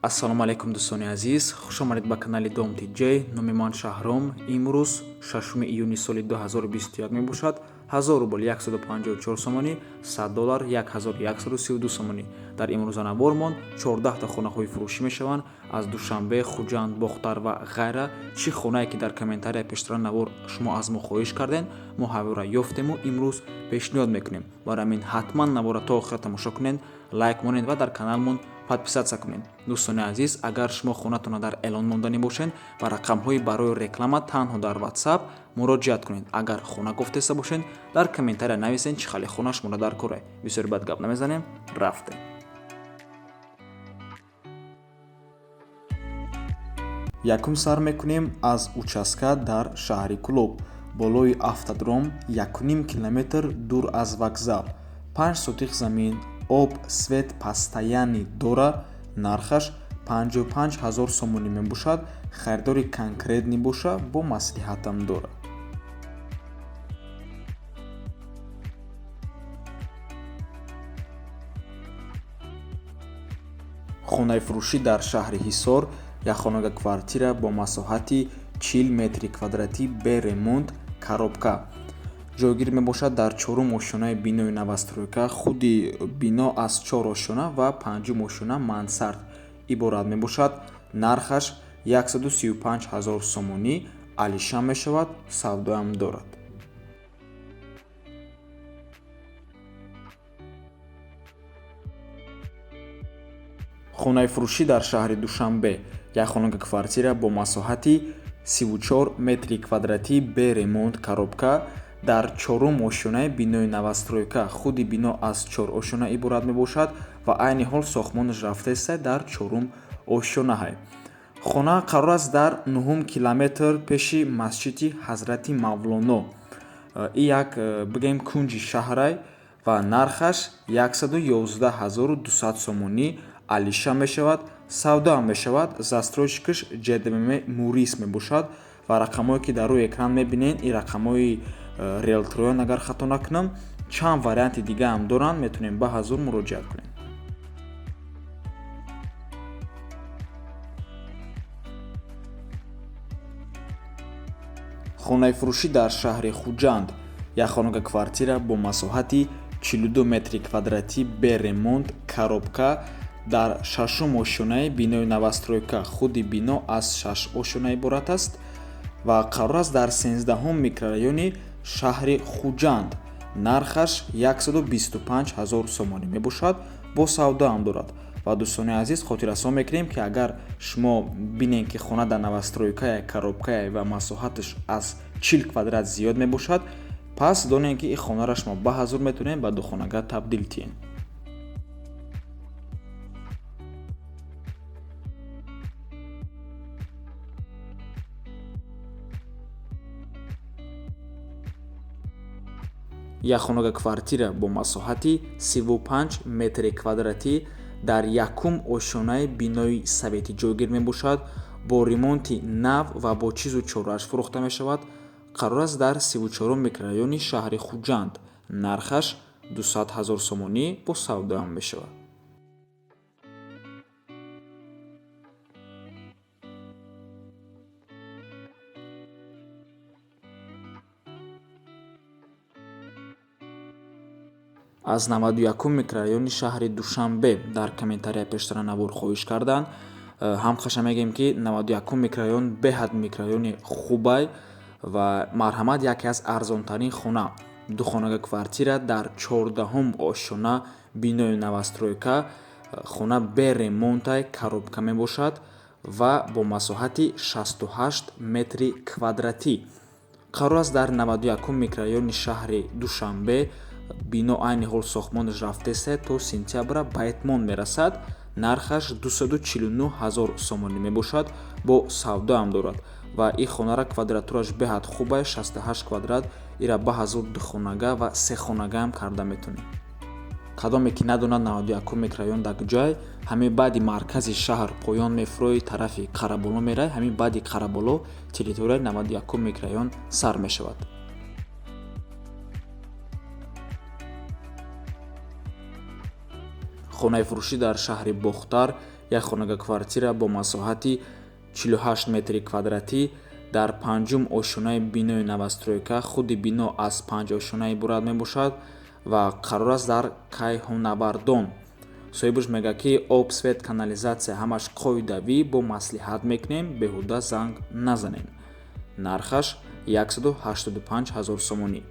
ассалому алайкум дӯстони азиз, хушомадед ба канали Dom TJ. Номи ман Шаҳром. Имрӯз 6 июни соли 2021 мебошад. 1000 рубл 154 сомонӣ, $100 1132 сомонӣ. Дар имрӯзанавормон 14 та хонаҳои фурӯшӣ мешаванд аз Душанбе, Хуҷанд, Бохтар ва ғайра. Чӣ хонае ки дар комментария пештара навор шумо аз мо хоҳиш карден, мо ҳавора ёфтему имрӯз пешниҳод мекунем. Барои ҳамин ҳатман навора то охир тамошо кунед, лайк монед ва дар каналмон подписатсия кунед. Дӯстони азиз, агар шумо хонатона дар эълон монданӣ бошед ва рақамҳои барои реклама танҳо дар WhatsApp муроҷиат кунед. Агар хона гуфтеса бошед, дар комментария нависед чӣ хали хона шуморо дар коре. Бисёр бад гап намезанем, рафтем. Якум сар мекунем аз участка дар шаҳри Кӯлоб. Болои автодром 1,5 километр дур аз вокзал. 5 сотиқ замин, об, свет постоянӣ дора. Нархаш 55 000 сомонӣ мебошад. Харидори конкретнӣ боша, бо маслиҳатам дора. хонаи фурӯшӣ дар шаҳри Ҳисор. Як хонага квартира бо масоҳати 40 метри квадратӣ бе ремонт, коробка. ҷойгир мебошад дар чорум ошонаи бинои новостройка. худи бино аз 4 ошона ва панҷум ошона мансард иборат мебошад. нархаш 135 000 сомонӣ. алишам мешавад, савдоам дорад. хонаи фурӯшӣ дар шаҳри Душанбе. Як хонага квартира бо масоҳати 34 метри квадратӣ бе ремонт, коробка. дар чорум ошонаи бинои новостройка. худи бино аз 4 ошона иборат мебошад ва айни ҳол сохтмонаш рафтааст дар чорум ошонаҳай. хона қарор аст дар 9 километр пеши масҷиди Ҳазрати Мавлоно. ин як бигем кунҷи шаҳрай ва нархаш 111 200 сомонӣ. алиша мешавад, савдоам мешавад. застройщикаш ҷедмм Мурис мебошад ва рақамое ки дар рӯи экран мебинед, ин рақамои риэлториён агар хато накунам. чанд варианти дига ҳам доранд, метавонем ба ҳазур муроҷиат кунем. хонаи фурӯшӣ дар шаҳри Хуҷанд. як хонага квартира бо масоҳати 42 метри квадратӣ бе ремонт, коробка. дар шашум ошонаи бинои новостройка. худи бино аз 6 ошона иборат аст ва қарор аст дар 13 микрорайони шаҳри Хуҷанд. нархаш 125 000 сомонӣ мебошад, бо савдоам дорад. ва дӯстони азиз, хотиррасон мекунем ки агар шумо бинед ки хона дар новостройкае, коробкае ва масоҳаташ аз 40 квадрат зиёд мебошад, пас донед ки ин хонара шумо ба ҳазур метавонед ба духонага табдил тиҳед. як хонага квартира бо масоҳати 35 метри квадратӣ дар якум ошонаи бинои советӣ ҷойгир мебошад. бо ремонти нав ва бо чизу чорааш фурӯхта мешавад. қарор аст дар 34 микрорайони шаҳри Хуҷанд. нархаш 200 000 сомонӣ, бо савдоам мешавад. аз 91 микрорайони шаҳри Душанбе дар комментария пештара навор хоҳиш кардан. ҳамхаша мегӯем ки 91 микрорайон беҳад микрорайони хубай ва марҳамат яке аз арзонтарин хона. ду хонага квартира дар 14 ошона бинои новостройка. хона бе ремонтай, коробка мебошад ва бо масоҳати 68 метри квадратӣ. қарор аст дар 91 микрорайони шаҳри Душанбе. бино айни ҳол сохтмонаш рафтааст то сентябра ба этмон мерасад. нархаш 249 000 сомонӣ мебошад, бо савдоам дорад ва ин хонара квадратураш беҳад хубай, 68 квадрат. ира ба ҳазур духонага ва сехонагаам карда метавонем. кадоме ки надонад 91 микрорайон дар куҷае, ҳамин баъди маркази шаҳр поён мефурои тарафи Қараболо мерай. ҳамин баъди Қараболо территорияи 91 микрорайон сар мешавад. хонаи фурӯшӣ дар шаҳри Бохтар. як хонага квартира бо масоҳати 48 метри квадратӣ дар панҷум ошунаи бинои новостройка. худи бино аз 5 ошуна иборат мебошад ва қарор аст дар кайҳонавардон. соҳибуш мегӯяд ки об, свет, канализатсия ҳамаш қоидавӣ бо маслиҳат мекунем, беҳуда занг назанем. нархаш 185 000 сомонӣ.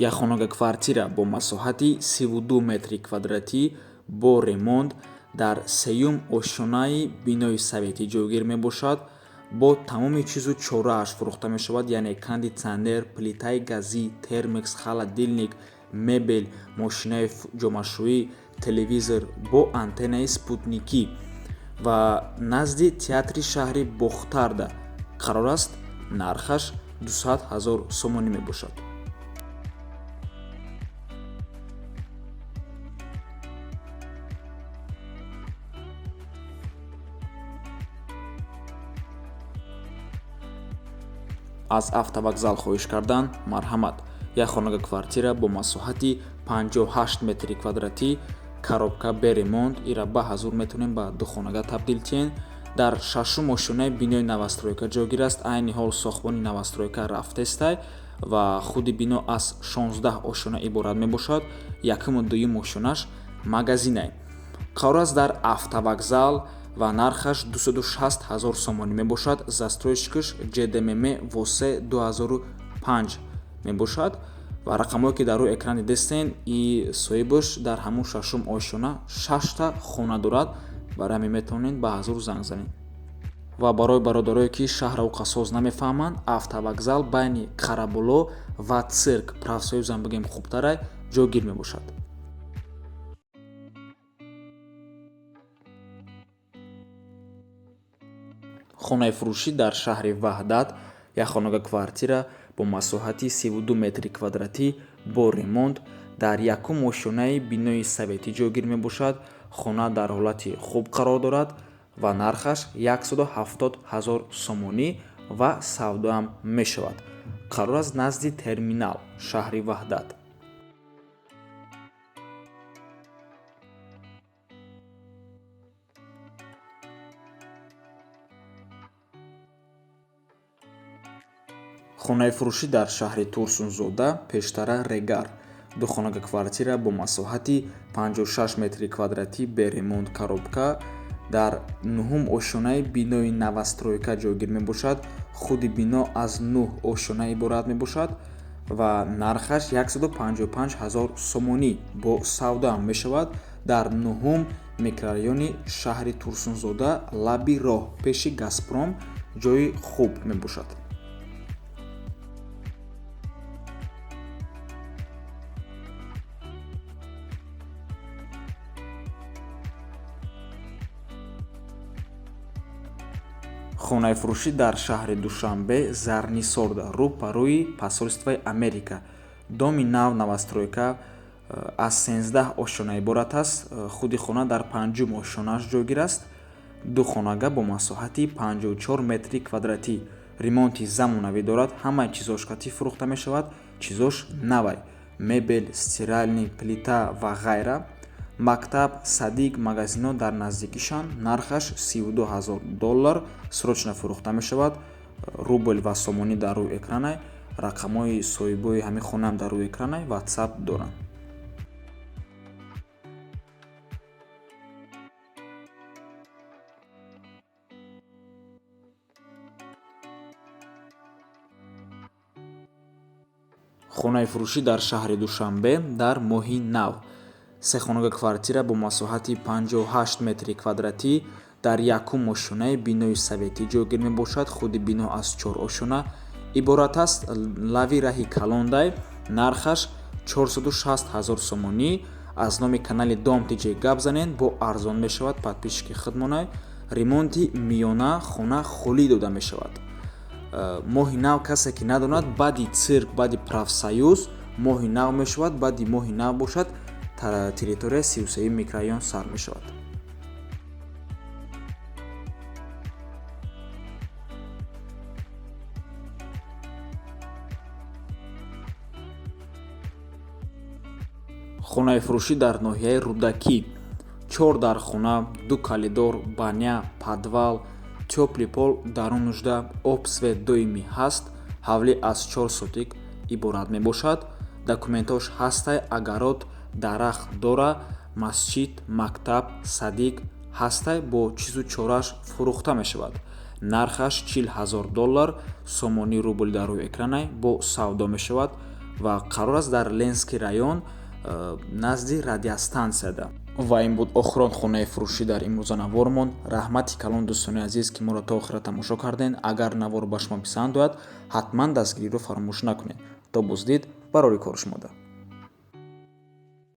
як хонага квартира бо масоҳати 32 метри квадратӣ бо ремонт дар сеюм ошунаи бинои советӣ ҷойгир мебошад. бо тамоми чизу чорааш фурӯхта мешавад, яъне кондитсионер, плитаи газӣ, термикс, холодильник, мебел, мошинаи ҷомашӯӣ, телевизор бо антеннаи спутникӣ ва назди театри шаҳри бохтарда қарор аст. нархаш 200 000 сомонӣ мебошад. аз автовокзал хоҳиш кардан марҳамат. як хонага квартира бо масоҳати 58 метри квадратӣ, коробка бе ремонт, ира баъзур метавонем ба духонага табдил кунем. дар шашум ошунаи бинои новостройка ҷойгир аст. айни ҳол сохтмони новостройка рафтестай ва худи бино аз 16 ошуна иборат мебошад. якуму дуюм ошунаш магазинай. қарор аст дар автовокзал ва нархаш 260 000 сомонӣ мебошад. застройщикаш ҷдмм восе 2005 мебошад ва рақамое ки дар рӯи экран дидестен, и соҳибаш дар ҳамун шашум ошуна 6та хона дорад. барои ҳамин метавонед ба ҳазур занг занед. ва барои бародарое ки шаҳру қасоз намефаҳманд, автовокзал байни қарабуло ва цирк, правсоюзам бигем хубтарай, ҷойгир мебошад. хонаи фурӯшӣ дар шаҳри ваҳдат, як хонага квартира бо масоҳати 32 метри квадратӣ бо ремонт дар якум ошунаи бинои советӣ ҷойгир мебошад. хона дар ҳолати хуб қарор дорад ва нархаш 170 000 сомонӣ ва савдоам мешавад. қарор аст назди терминал, шаҳри ваҳдат. хонаи фурӯшӣ дар шаҳри турсунзода, пештара Регар. ду хонага квартира бо масоҳати 56 метри квадратӣ бе ремонт, коробка дар нуҳум ошунаи бинои новостройка ҷойгир мебошад. худи бино аз 9 ошуна иборат мебошад ва нархаш 155 000 сомонӣ бо савдоам мешавад. дар нуҳум микрорайони шаҳри турсунзода, лаби роҳ пеши Газпром, ҷои хуб мебошад. хонаи фурӯшӣ дар шаҳри Душанбе, Зарнисорда, рӯ па рӯи посольствои Америка. доми нав новостройка аз 13 ошуна иборат аст. худи хона дар панҷум ошунааш ҷойгир аст. ду хонага бо масоҳати 54 метри квадратӣ. ремонти замонавӣ дорад. ҳамаи чизош қатӣ фурӯхта мешавад. чизош навай: мебел, стиральник, плита ва ғайра. мактаб, садик, магазинҳо дар наздикишанд. нархаш $32,000 срочно фурӯхта мешавад. рубл ва сомонӣ дар рӯи экранай. рақамҳои соҳибои ҳамин хонаам дар рӯи экранай. ватсап доранд. хонаи фурӯшӣ дар шаҳри Душанбе, дар моҳи нав. се хонага квартира бо масоҳати 58 метри квадратӣ дар якум ошунаи бинои советӣ ҷойгир мебошад. худи бино аз 4 ошуна иборат аст. лави раҳи Калондай. нархаш 460 000 сомонӣ. аз номи канали Дом Диҷей гап занед, бо арзон мешавад. подписчики хидмонай. ремонти миёна хона холӣ дода мешавад. моҳи нав, касе ки надонад, баъди цирк, баъди профсоюз моҳи нав мешавад. баъди моҳи нав бошад, территория 33 микрорайон сар мешавад. Хунаи фурӯшӣ дар ноҳияи Рудакӣ. 4 дар хона, 2 калидор, баня, подвал, тёплый пол, дарун нужда об свет доимӣ ҳаст. Ҳавлӣ аз 4 сотик иборат мебошад. Документҳош ҳастаи агарот, дарахт дора, масҷид, мактаб, садик ҳастай бо чизу чорааш фурӯхта мешавад. Нархаш $40,000 сомонӣ рубл дар рӯи экранай бо савдо мешавад ва қарор аст дар Ленский район назди радиостансияда. Ва ин буд охирон хонаи фурӯшӣ дар имрӯза навормон. Раҳмати калон дӯстони азиз, ки моро то охира тамошо карден. Агар навор ба шумо писанд ояд, ҳатман дастгириро фаромӯш накунед. То боздид, барори кори шумода.